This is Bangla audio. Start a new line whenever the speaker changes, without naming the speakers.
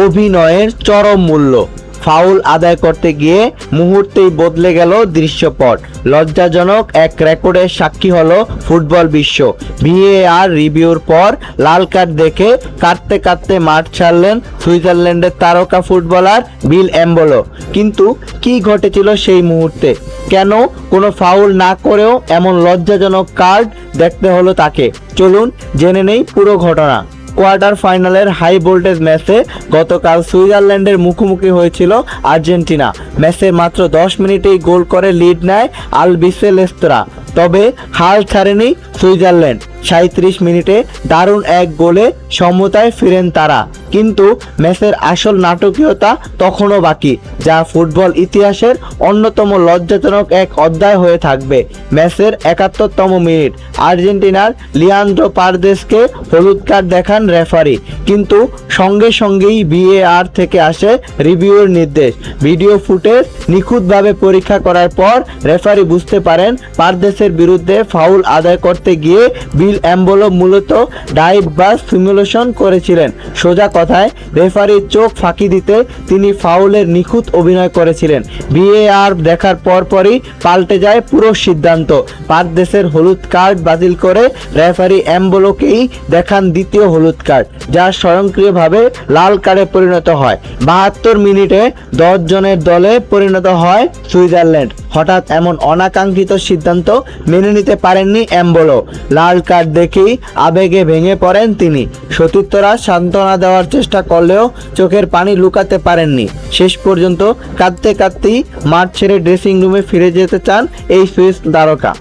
অভিনয়ের চরম মূল্য। ফাউল আদায় করতে গিয়ে মুহূর্তেই বদলে গেল দৃশ্যপট। লজ্জাজনক এক রেকর্ডের সাক্ষী হলো ফুটবল বিশ্ব। ভিএআর রিভিউর পর লাল কার্ড দেখে কাঁদতে কাঁদতে মাঠ ছাড়লেন সুইজারল্যান্ডের তারকা ফুটবলার বিল এমবোলো। কিন্তু কি ঘটেছিল সেই মুহূর্তে? কেন কোনো ফাউল না করেও এমন লজ্জাজনক কার্ড দেখতে হলো তাকে? চলুন জেনে নেই পুরো ঘটনা। কোয়ার্টার ফাইনালের হাই ভোল্টেজ ম্যাচে গতকাল সুইজারল্যান্ডের মুখোমুখি হয়েছিল আর্জেন্টিনা। ম্যাচের মাত্র 10 মিনিটেই গোল করে লিড নেয় আলবিসেলেস্তেরা। তবে হাল ছাড়েনি সুইজারল্যান্ড। 37 মিনিটে দারুণ এক গোলে সমতায় ফিরেন তারা। কিন্তু ম্যাচের আসল নাটকীয়তা তখনও বাকি, যা ফুটবল ইতিহাসের অন্যতম লজ্জাজনক এক অধ্যায় হয়ে থাকবে। ম্যাচের 71তম মিনিট আর্জেন্টিনার লিয়ান্দ্রো পারদেসকে হলুদ কার্ড দেখান রেফারি, কিন্তু সঙ্গে সঙ্গেই ভিএআর থেকে আসে রিভিউর নির্দেশ। ভিডিও ফুটেজ নিখুঁতভাবে পরীক্ষা করার পর রেফারি বুঝতে পারেন পারদেসের বিরুদ্ধে ফাউল আদায় করতে গিয়ে বিল এমবোলো মূলত ডাইভ বা সিমুলেশন করেছিলেন। সোজা কথায় রেফারির চোখ ফাঁকি দিতে তিনি ফাউলের নিখুঁত অভিনয় করেছিলেন। ভিএআর দেখার পরপরই পাল্টে যায় পুরো সিদ্ধান্ত। পারদেসের হলুদ কার্ড বাতিল করে রেফারি এমবোলোকেই দেখান দ্বিতীয় হলুদ কার্ড, যা স্বয়ংক্রিয়ভাবে লাল কার্ডে পরিণত হয়। 72 মিনিটে 10 জনের দলে পরিণত হয় সুইজারল্যান্ড। হঠাৎ এমন অনাকাঙ্ক্ষিত সিদ্ধান্ত মেনে নিতে পারেননি এমবোলো। লাল কার্ড দেখেই আবেগে ভেঙে পড়েন তিনি। সতীর্থরা সান্ত্বনা দেওয়ার চেষ্টা করলেও চোখের পানি লুকাতে পারেননি। শেষ পর্যন্ত কাঁদতে কাঁদতেই মাঠ ছেড়ে ড্রেসিং রুমে ফিরে যেতে চান এই সুইস তারকা।